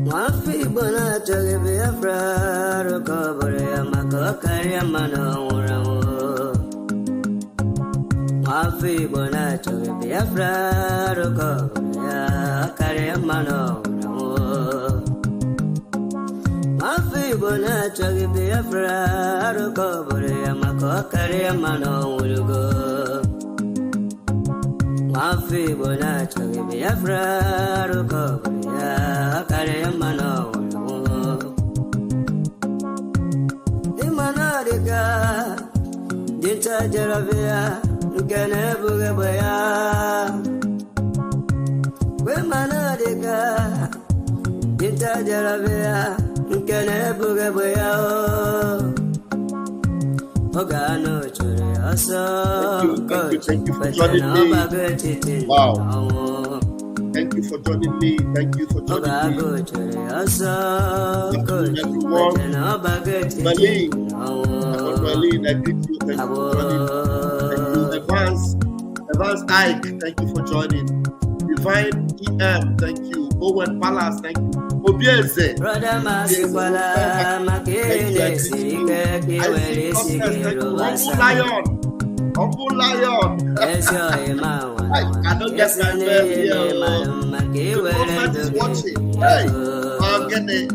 Mafi bona choge Biafra recovery mako kari mano urawo. Mafi bona choge Biafra recovery kari mano urawo. Mafi bona choge Biafra recovery mako kari mano urawo. Mafi bona choge Biafra recovery kare mano Imanadika Dinta Jaravia Gane Bugabaya Wimanadika Dinta Jaravia Gane Bugabaya Ogano Chure Aso Thank you for joining me. Wow. Thank you for joining me. Thank you for joining me. Berlin, I greet you. Thank you for joining. Thank you, Advance Ike. Thank you for joining. Divine EM, thank you. Owen Palace, thank you. Obieze. Brother Masikwala, Makere, Humble Lion. I don't get my here. The prophet is watching. Hey, get it.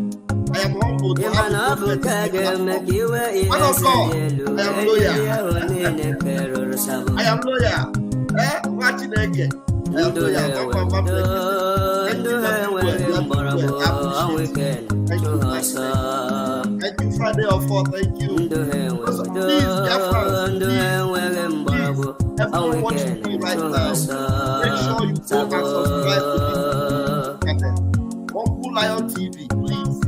I am humble to have the prophet. Man of God, I am loyal. I am loyal. Watching again. I am loyal. Thank you, Friday of 4. Thank you. Please, everyone watching me right now, make sure you go and subscribe to Humble Lion TV. Please.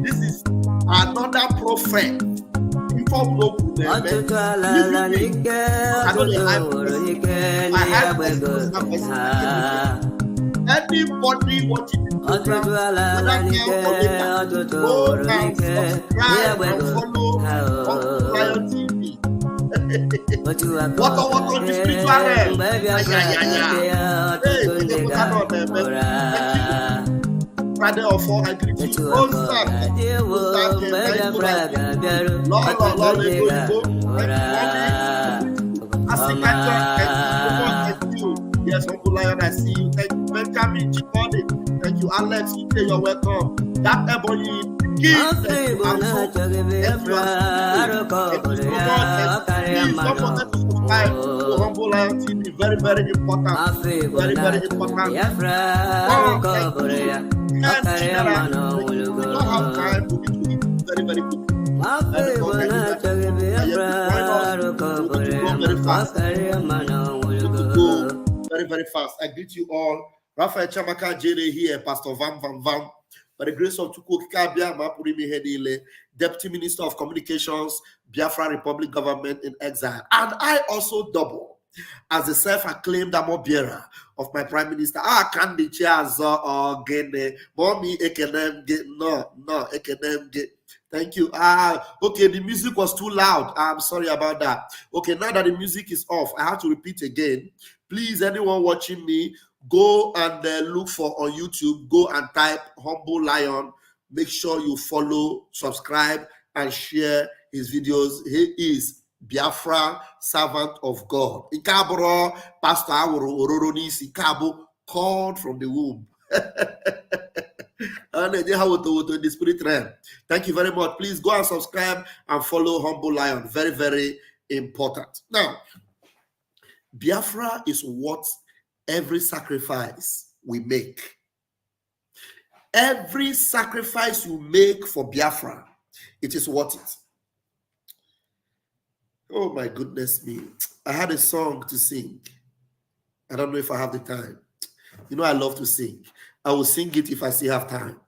This is another prophet. Anybody watching the program, go and subscribe and follow Lion TV. What on the spiritual realm? Friday or 4, I greet you. Lord, yes, Uncle Lion, I see you. Thank you, Benjamin Chikode. Thank you, Alex. You're welcome. That Ebony, please don't forget to subscribe to Humble Lion TV. Very, very important. Very, very important. We don't have time to do it very, very quickly. Very, very fast. I greet you all. Raphael Chamaka Jere here, Pastor Vam. By the grace of Tukukabia, Mapurimi Hedile, Deputy Minister of Communications, Biafra Republic Government in Exile. And I also double as the self-acclaimed armor bearer of my Prime Minister. Can the chairs or get mommy ekenem get no ekenem get. Thank you. Okay, the music was too loud. I'm sorry about that. Okay, now that the music is off, I have to repeat again. Please, anyone watching me, go and look for on YouTube. Go and type Humble Lion. Make sure you follow, subscribe, and share his videos. He is Biafra, servant of God. Ikabro, Pastor Ororonis, Ikabo, called from the womb. In the spirit realm. Thank you very much. Please go and subscribe and follow Humble Lion. Very, very important. Now, Biafra is what every sacrifice we make. Every sacrifice you make for Biafra, it is worth it. Oh my goodness me. I had a song to sing. I don't know if I have the time. You know I love to sing. I will sing it if I still have time.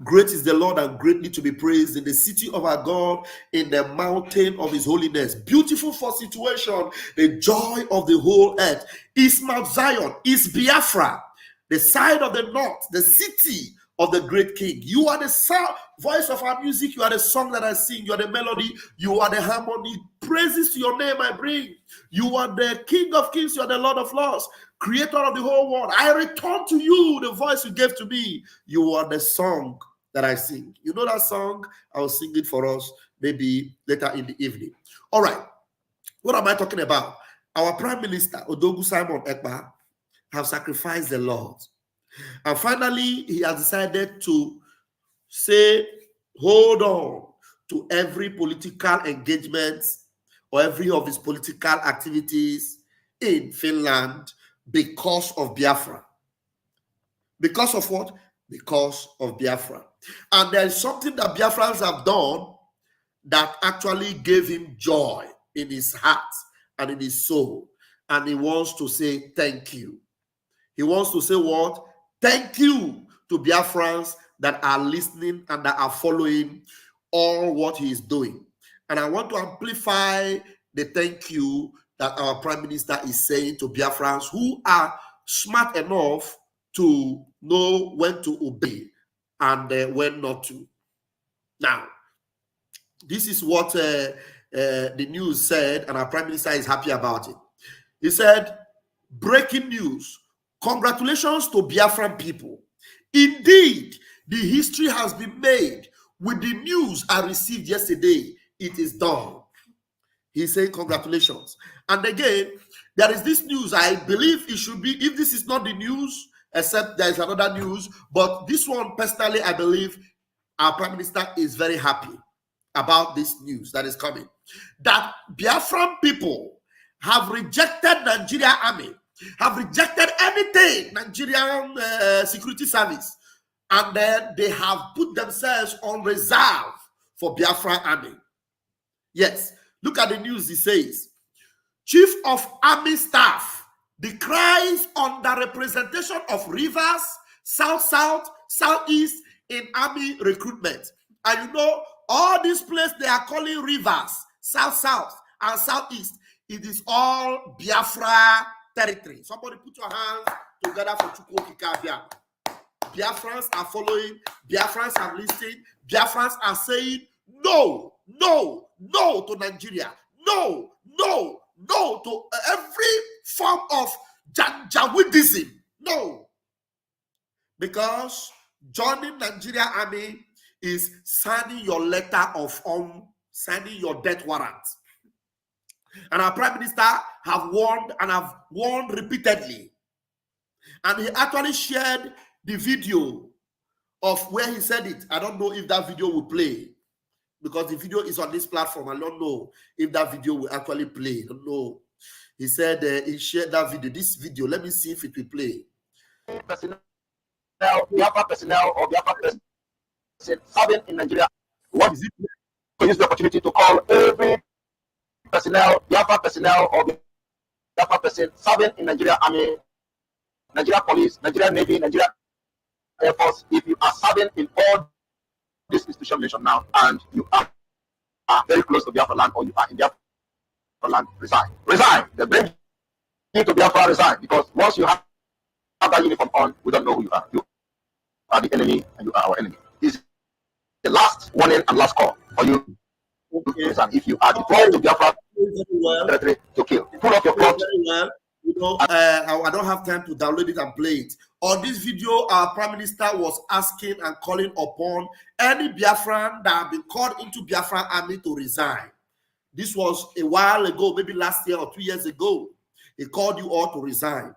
Great is the Lord and greatly to be praised in the city of our God, in the mountain of his holiness. Beautiful for situation, the joy of the whole earth is Mount Zion, is Biafra, the side of the north, the city of the great King. You are the sound, voice of our music. You are the song that I sing. You are the melody. You are the harmony. Praises to your name I bring. You are the King of Kings. You are the Lord of Lords, creator of the whole world. I return to you the voice you gave to me. You are the song that I sing. You know that song? I'll sing it for us maybe later in the evening. All right. What am I talking about? Our Prime Minister, Odogu Simon Ekpa, have sacrificed the Lord. And finally, he has decided to say, hold on to every political engagement or every of his political activities in Finland because of Biafra. Because of what? Because of Biafra. And there is something that Biafrans have done that actually gave him joy in his heart and in his soul. And he wants to say thank you. He wants to say what? Thank you to Biafrans that are listening and that are following all what he is doing. And I want to amplify the thank you that our Prime Minister is saying to Biafrans who are smart enough to know when to obey and when not to. Now, this is what the news said, and our Prime Minister is happy about it. He said, breaking news. Congratulations to Biafran people. Indeed, the history has been made with the news I received yesterday. It is done. He's saying congratulations. And again, there is this news. I believe it should be, if this is not the news, except there is another news, but this one, personally, I believe our Prime Minister is very happy about this news that is coming. That Biafran people have rejected Nigerian army, have rejected anything, Nigerian security service, and then they have put themselves on reserve for Biafran army. Yes, look at the news. It says, Chief of Army Staff decries on the representation of rivers, South-South, Southeast in army recruitment. And you know, all these places they are calling rivers, South-South and Southeast, it is all Biafra territory. Somebody put your hands together for Chukwu Kikabia. Biafrans are following, Biafrans are listening, Biafrans are saying no, no, no to Nigeria, no, no, no to every form of Janjaweedism, no. Because joining Nigeria army is signing your letter of signing your death warrant. And our Prime Minister have warned and have warned repeatedly. And he actually shared the video of where he said it. I don't know if that video will play because the video is on this platform. I don't know if that video will actually play. I don't know. He said he shared that video. This video, let me see if it will play. Personnel, Biafra personnel or Biafra personnel serving in Nigeria. What is it? To use the opportunity to call every personnel, Biafra personnel or Biafra person serving in Nigeria Army, Nigeria Police, Nigeria Navy, Nigeria Air Force. If you are serving in all this institution nation now and you are very close to Biafra land or you are in Biafra land, resign. Resign. They bring you to Biafra, resign. Because once you have that uniform on, we don't know who you are. You are the enemy and you are our enemy. This is the last warning and last call for you. Okay. If you are deployed to Biafra territory to kill, pull up your coat. You know, I don't have time to download it and play it. On this video, our Prime Minister was asking and calling upon any Biafran that have been called into Biafran army to resign. This was a while ago, maybe last year or 2 years ago. He called you all to resign.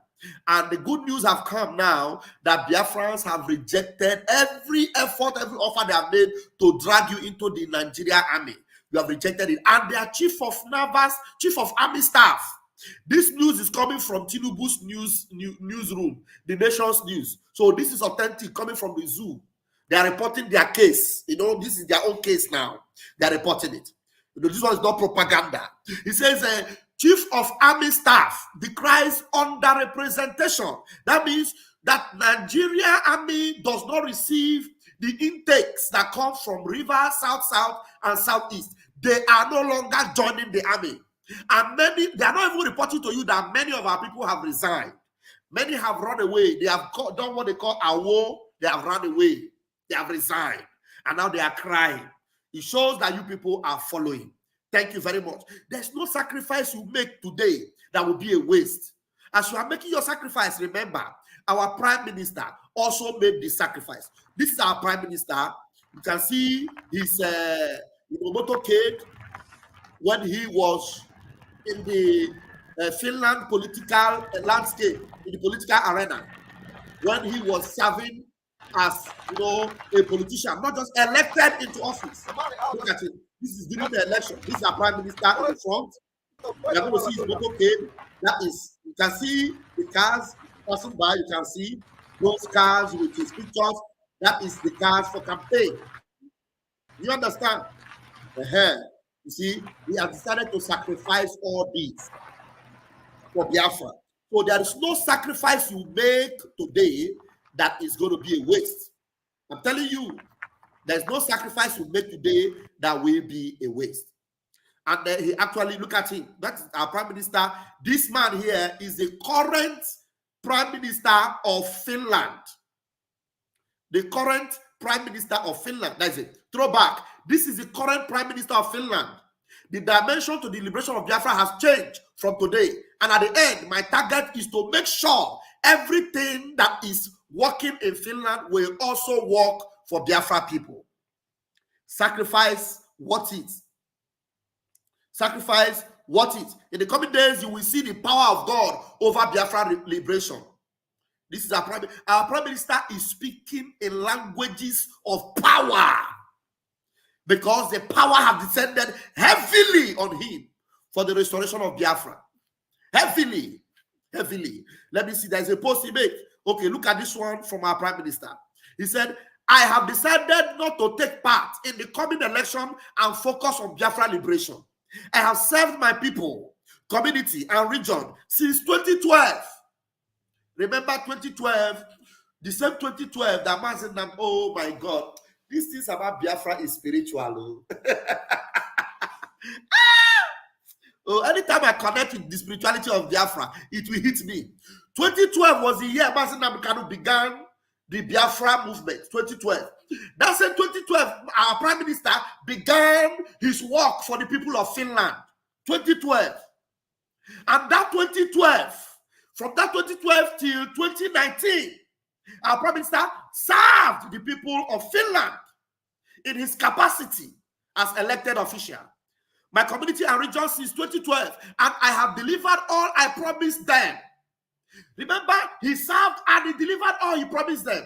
And the good news have come now that Biafrans have rejected every effort, every offer they have made to drag you into the Nigeria army. You have rejected it. And their chief of army staff. This news is coming from Tinubu's newsroom, the nation's news. So this is authentic, coming from the zoo. They are reporting their case. You know, this is their own case now. They are reporting it. You know, this one is not propaganda. He says, Chief of Army Staff decries underrepresentation. That means that Nigeria Army does not receive the intakes that come from River, South-South, and Southeast. They are no longer joining the army. And they are not even reporting to you that many of our people have resigned. Many have run away. They have done what they call awo They have run away. They have resigned. And now they are crying. It shows that you people are following. Thank you very much. There's no sacrifice you make today that will be a waste. As you are making your sacrifice, remember, our Prime Minister also made the sacrifice. This is our Prime Minister. You can see his motorcade when he was in the Finland political landscape, in the political arena, when he was serving as, a politician, not just elected into office. Look at it. This is during the election. This is our Prime Minister in the front. You are going to see his motorcade. That is, you can see the cars passing by. You can see those cars with his pictures. That is the cars for campaign. You understand? You see, we have decided to sacrifice all these for Biafra. So there is no sacrifice you make today that is going to be a waste. I'm telling you, there's no sacrifice you make today that will be a waste. And then he actually, look at him. That's our Prime Minister. This man here is the current Prime Minister of Finland. The current Prime Minister of Finland. That's it. Throwback. This is the current Prime Minister of Finland. The dimension to the liberation of Biafra has changed from today. And at the end, my target is to make sure everything that is working in Finland will also work for Biafra people. Sacrifice what it. Sacrifice what it. In the coming days, you will see the power of God over Biafra liberation. This is our Prime Minister is speaking in languages of power, because the power have descended heavily on him for the restoration of Biafra. Heavily. Let me see. There's a post he made. Okay, look at this one from our Prime Minister. He said, I have decided not to take part in the coming election and focus on Biafra liberation. I have served my people, community, and region since 2012. Remember 2012? The same 2012 that man said, oh my God, these things about Biafra is spiritual. Oh, anytime I connect with the spirituality of Biafra, it will hit me. 2012 was the year Mazi Nnamdi began the Biafra movement. 2012. That's in 2012, our Prime Minister began his work for the people of Finland. 2012. And that 2012, from that 2012 till 2019, our Prime Minister served the people of Finland in his capacity as elected official. My community and region since 2012, and I have delivered all I promised them. Remember, he served and he delivered all he promised them.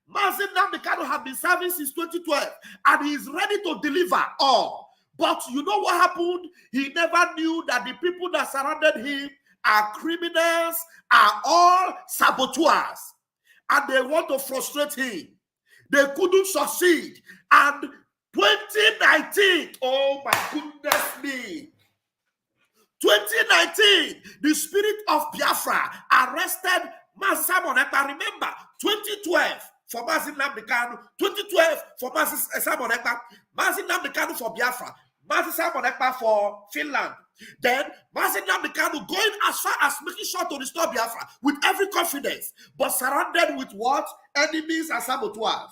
Mazi Nnamdi Kanu have been serving since 2012, and he is ready to deliver all. But you know what happened? He never knew that the people that surrounded him are criminals, are all saboteurs, and they want to frustrate him. They couldn't succeed. And 2019, oh my goodness me, 2019, the spirit of Biafra arrested Mazi Simon Ekpa. Remember, 2012 for Mazi Nnamdi Kanu, 2012 for Mazi Simon Ekpa, Mazi Nnamdi Kanu for Biafra, Mazi Simon Ekpa for Finland. Then Mazi Nnamdi Kanu going as far as making sure to restore Biafra with every confidence, but surrounded with what? Enemies and saboteurs.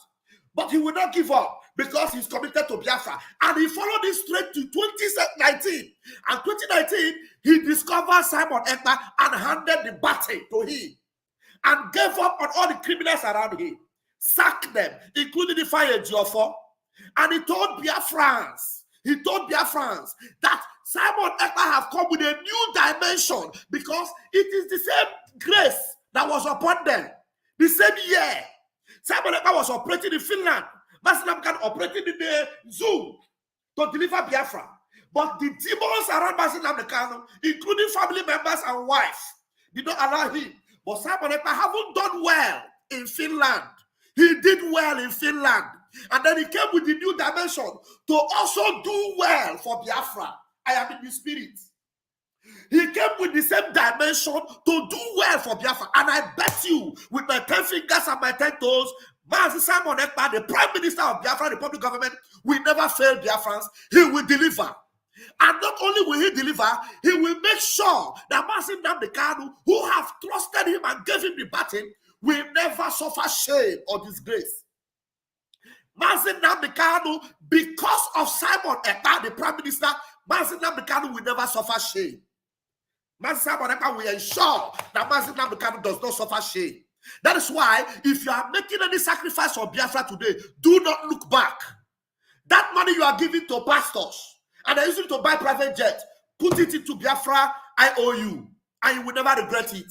But he will not give up because he's committed to Biafra. And he followed this straight to 2019. And 2019, he discovered Simon Ekpa and handed the baton to him and gave up on all the criminals around him. Sacked them, including the fire Geoffrey. And he told Biafrans that Simon Ekpa have come with a new dimension, because it is the same grace that was upon them. The same year. Simon Ekpa was operating in Finland. Mazi Nnamdi Kanu operating in the zoo to deliver Biafra. But the demons around Mazi Nnamdi Kanu, including family members and wife, did not allow him. But Simon Ekpa haven't done well in Finland. He did well in Finland. And then he came with the new dimension to also do well for Biafra. I am in the spirit. He came with the same dimension to do well for Biafra. And I bet you, with my 10 fingers and my 10 toes, Mazi Simon Ekpa, the Prime Minister of Biafra Republic Government, will never fail Biafrans. He will deliver. And not only will he deliver, he will make sure that Mazi Nnamdi Kanu, who have trusted him and gave him the baton, will never suffer shame or disgrace. Mazi Nnamdi Kanu, because of Simon Ekpa, the Prime Minister, Mazi Nnamdi Kanu will never suffer shame. Mazi Simon Ekpa will ensure that Mazi Nnamdi Kanu does not suffer shame. That is why, if you are making any sacrifice for Biafra today, do not look back. That money you are giving to pastors, and they're using it to buy private jet, put it into Biafra IOU, and you will never regret it.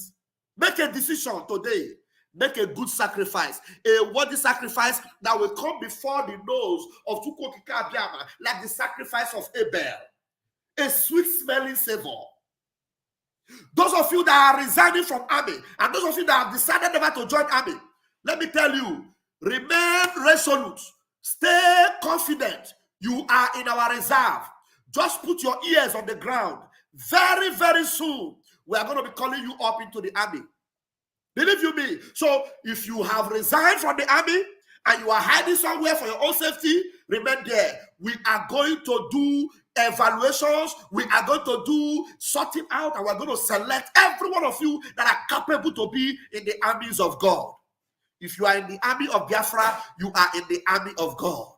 Make a decision today. Make a good sacrifice, a worthy sacrifice that will come before the nose of Chukwu Okike Abiama, like the sacrifice of Abel, a sweet-smelling savor. Those of you that are resigning from army, and those of you that have decided never to join army, let me tell you, remain resolute, stay confident. You are in our reserve. Just put your ears on the ground. Very, very soon, we are going to be calling you up into the army. Believe you me. So if you have resigned from the army and you are hiding somewhere for your own safety, remain there. We are going to do evaluations. We are going to do sorting out, and we're going to select every one of you that are capable to be in the armies of God. If you are in the army of Biafra, you are in the army of God.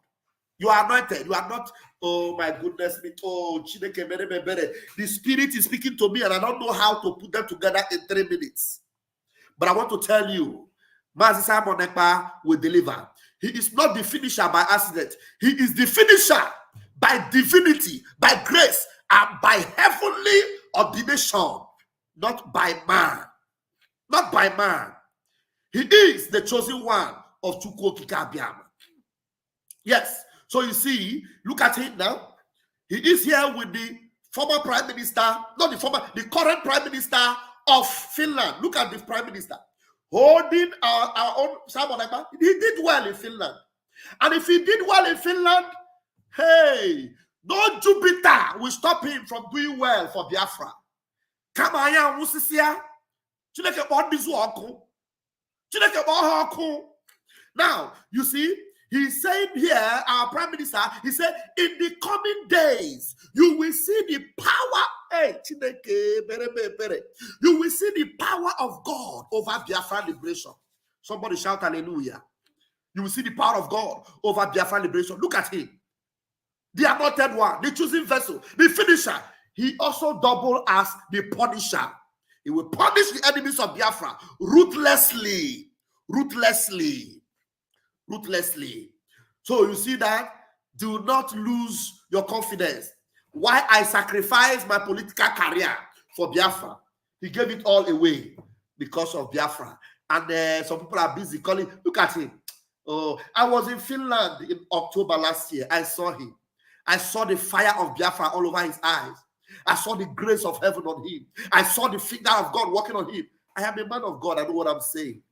You are anointed. You are not, oh my goodness me. Oh, the Spirit is speaking to me, and I don't know how to put them together in 3 minutes. But I want to tell you, Mazi Simon Ekpa will deliver. He is not the finisher by accident. He is the finisher by divinity, by grace, and by heavenly ordination, not by man. Not by man. He is the chosen one of Chukwu Okike Abiama. Yes. So you see, look at him now. He is here with the former Prime Minister, not the former, the current Prime Minister of Finland. Look at the Prime Minister holding our own Simon Ekpa. He did well in Finland, and if he did well in Finland, hey, no Jupiter will stop him from doing well for Biafra. Come on, Musisia. Now you see, he's saying here, our Prime Minister, he said, in the coming days, you will see the power. You will see the power of God over Biafra liberation. Somebody shout hallelujah. You will see the power of God over Biafra liberation. Look at him. The anointed one, the chosen vessel, the finisher. He also doubled as the punisher. He will punish the enemies of Biafra ruthlessly. Ruthlessly. Ruthlessly. So you see that? Do not lose your confidence. Why I sacrificed my political career for Biafra. He gave it all away because of Biafra. And some people are busy calling. Look at him. Oh, I was in Finland in October last year. I saw him. I saw the fire of Biafra all over his eyes. I saw the grace of heaven on him. I saw the finger of God working on him. I am a man of God. I know what I'm saying.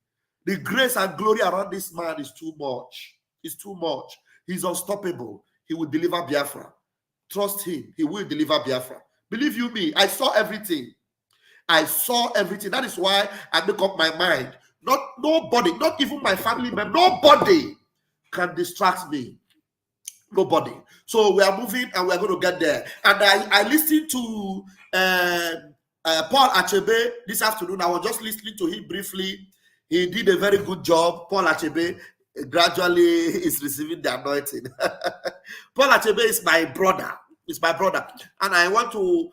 The grace and glory around this man is too much. It's too much. He's unstoppable. He will deliver Biafra. Trust him. He will deliver Biafra. Believe you me, I saw everything. I saw everything. That is why I make up my mind. Nobody, not even my family member, nobody can distract me. Nobody. So we are moving and we're going to get there. And I listened to Paul Achebe this afternoon. I was just listening to him briefly. He did a very good job. Paul Achebe gradually is receiving the anointing. Paul Achebe is my brother. He's my brother. And I want to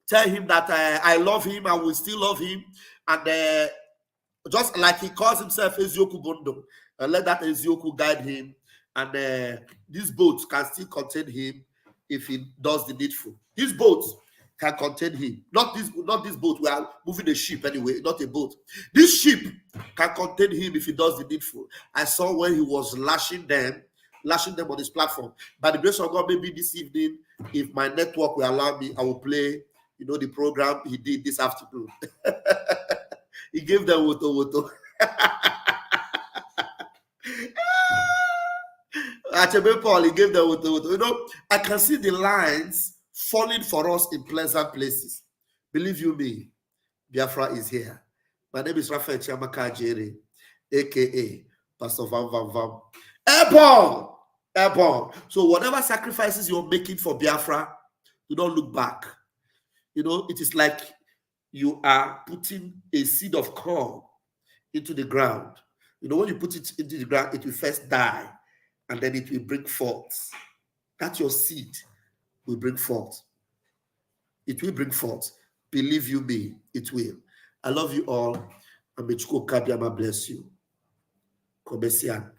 tell him that I love him. I will still love him. And just like he calls himself Ezioku Bondo, let that Ezioku guide him. And this boat can still contain him if he does the needful. This boat can contain him. Not this boat. We are moving a ship anyway, not a boat. This ship can contain him if he does the needful. I saw when he was lashing them on his platform. By the grace of God, maybe this evening, if my network will allow me, I will play, the program he did this afternoon. He gave them woto. Achebe Paul, he gave them woto. I can see the lines falling for us in pleasant places. Believe you me, Biafra is here. My name is Raphael Chiamaka Ajere, aka Pastor Vam Vam Vam. Airborne. So whatever sacrifices you're making for Biafra, do not look back. It is like you are putting a seed of corn into the ground. You know, when you put it into the ground, it will first die, and then it will bring forth. That's your seed will bring forth. It will bring forth. Believe you me, it will. I love you all. And may Chuko Kabiama bless you. Kobesian.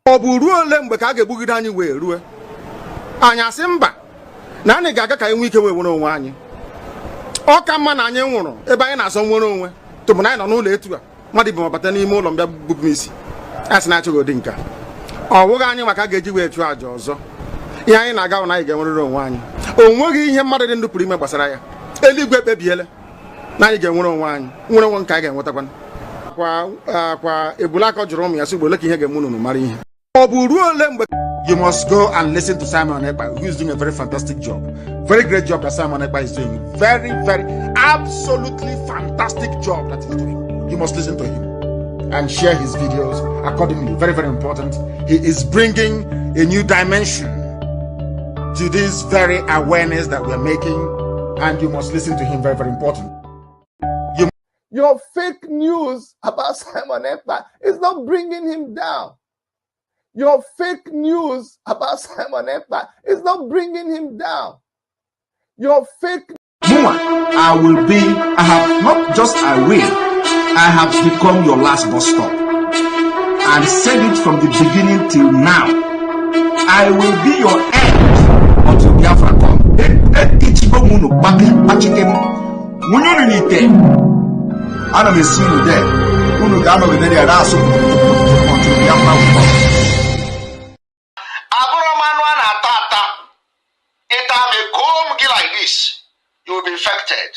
Oburuo le mgbe ka a ga-egbugide anyị wee rue anyị asị mba na anyị ga-aga ka anyị nwee ike wee nwere onwe anyị. Ọ ka mma na anyị nwụrụ ebe anyị na-asọ nwere onwe tụbụ na anyị nọ n'ụlọ etu a mmadụ bụ mabata n'ime ụlọ mbịa gbupụ m isi a sị na achọghị ụdị nka ọ bụghị anyị maka ga-eji wee chụọ àjà ọzọ. Ihe anyị na-aga na anyị ga-enwerịrị onwe anyị. O nweghị ihe mmadụ dị ndụ pụrụ ime gbasara ya. Eluigwe ekpebiela na anyị ga-enwere onwe anyị, nwere onwe nke anyị ga-enwetakwa. Kwa ebulaka jụrụ ụmụ ya sị gbole ka ihe ga-eme unu mara ihe. You must go and listen to Simon Ekpa, who is doing a very fantastic job. Very great job that Simon Ekpa is doing. Very, very, absolutely fantastic job that he's doing. You must listen to him and share his videos accordingly. Very, very important. He is bringing a new dimension to this very awareness that we're making, and you must listen to him. Very, very important. Your fake news about Simon Ekpa is not bringing him down. Your fake news about Simon Ekpa is not bringing him down. Your fake... I have not just I will, I have become your last bus stop. And said it from the beginning till now. I will be your end until Biafra come. I don't see you there. Until Biafra will come. You will be infected.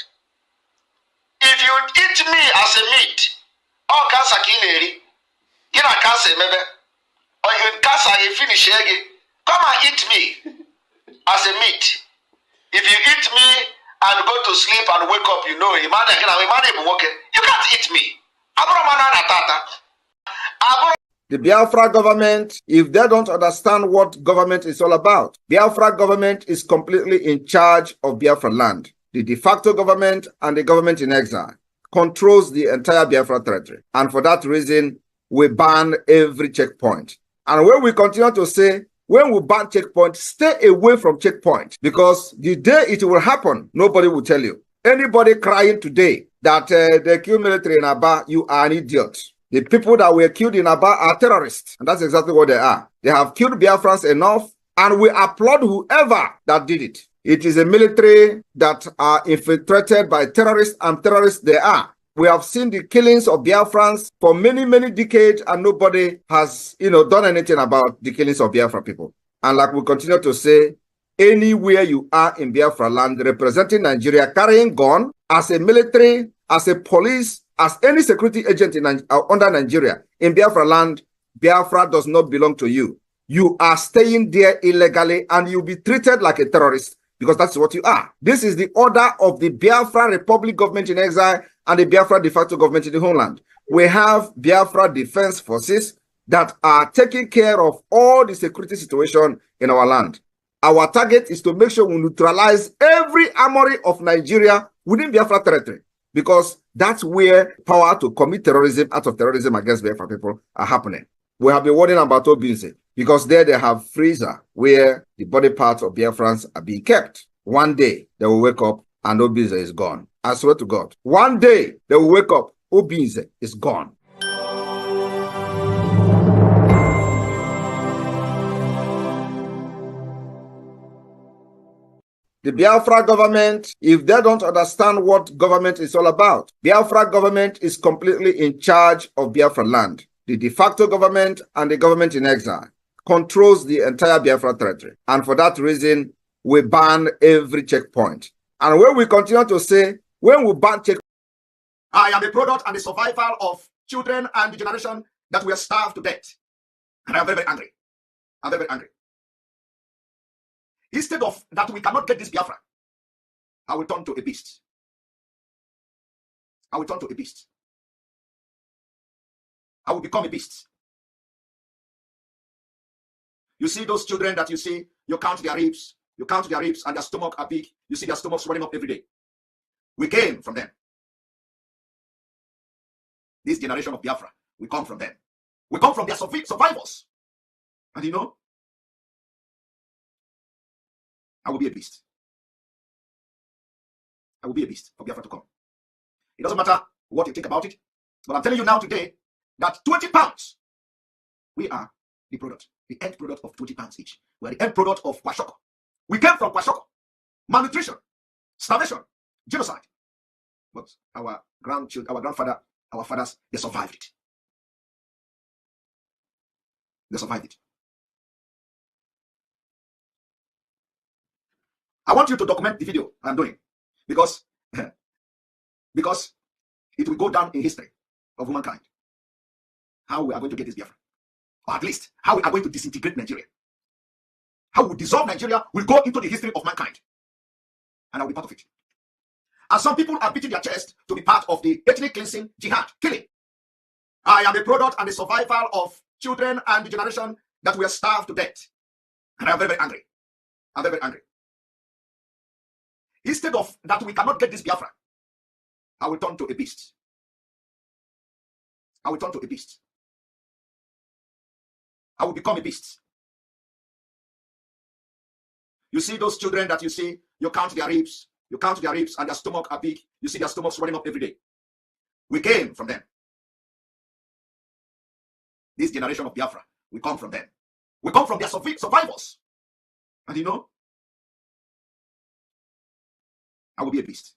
If you eat me as a meat, or cancer kileri, you know cancer maybe, or you cancer you finish again, come and eat me as a meat. If you eat me and go to sleep and wake up, you know, you can't eat me. The Biafra government, if they don't understand what government is all about, Biafra government is completely in charge of Biafra land. The de facto government and the government in exile controls the entire Biafra territory. And for that reason, we ban every checkpoint. And when we continue to say, when we ban checkpoint, stay away from checkpoint, because the day it will happen, nobody will tell you. Anybody crying today that they kill military in Aba, you are an idiot. The people that were killed in Aba are terrorists, and that's exactly what they are. They have killed Biafrans enough, and we applaud whoever that did it. It is a military that are infiltrated by terrorists, and terrorists they are. We have seen the killings of Biafrans for many, many decades, and nobody has, done anything about the killings of Biafra people. And like we continue to say, anywhere you are in Biafra land representing Nigeria, carrying gun as a military, as a police, as any security agent under Nigeria in Biafra land, Biafra does not belong to you. You are staying there illegally, and you'll be treated like a terrorist, because that's what you are. This is the order of the Biafra Republic government in exile and the Biafra de facto government in the homeland. We have Biafra Defense Forces that are taking care of all the security situation in our land. Our target is to make sure we neutralize every armory of Nigeria within Biafra territory, because that's where power to commit terrorism, acts of terrorism against Biafra people are happening. We have been warning about Obinze, because there they have freezer where the body parts of Biafrans are being kept. One day they will wake up and Obinze is gone. I swear to God. One day they will wake up, Obinze is gone. The Biafra government, if they don't understand what government is all about, Biafra government is completely in charge of Biafra land. The de facto government and the government in exile controls the entire Biafra territory. And for that reason, we ban every checkpoint. And when we continue to say, when we ban checkpoint, I am the product and the survival of children and the generation that were starved to death. And I'm very, very angry. I'm very, very angry. Instead of that we cannot get this Biafra, I will turn to a beast. I will turn to a beast. I will become a beast. You see those children that you see, you count their ribs, and their stomach are big. You see their stomachs running up every day. We came from them. This generation of Biafra, we come from them. We come from their survivors. And you know, I will be a beast. I will be a beast for Biafra to come. It doesn't matter what you think about it, but I'm telling you now today that 20 pounds, we are the product, the end product of 20 pounds each. We are the end product of Kwashoko. We came from Kwashoko. Malnutrition, starvation, genocide. But our grandchildren, our grandfather, our fathers, they survived it. They survived it. I want you to document the video I'm doing because it will go down in history of humankind. How we are going to get this Biafra. Or at least, how we are going to disintegrate Nigeria. How we dissolve Nigeria will go into the history of mankind. And I will be part of it. And some people are beating their chest to be part of the ethnic cleansing, jihad, killing. I am a product and the survival of children and the generation that were starved to death. And I am very, very angry. I'm very, very angry. Instead of that we cannot get this Biafra, I will turn to a beast. I will turn to a beast. I will become a beast. You see those children that you see, you count their ribs, and their stomach are big. You see their stomachs running up every day. We came from them. This generation of Biafra, we come from them. We come from their survivors. And you know, I will be a beast.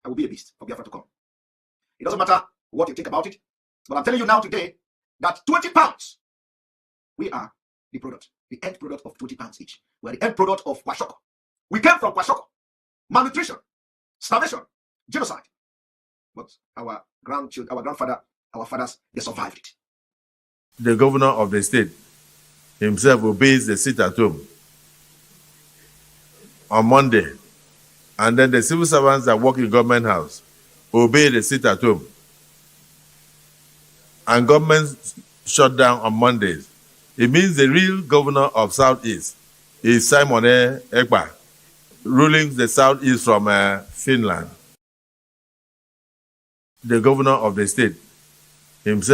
I will be a beast for Biafra to come. It doesn't matter what you think about it, but I'm telling you now today that 20 pounds, we are the product, the end product of 20 pounds each. We are the end product of Kwashoko. We came from Kwashoko. Malnutrition, starvation, genocide. But our grandchildren, our grandfather, our fathers, they survived it. The governor of the state himself obeys the sit at home on Monday. And then the civil servants that work in government house obey the sit at home. And government shut down on Mondays. It means the real governor of Southeast is Simon Ekpa, ruling the Southeast from Finland. The governor of the state himself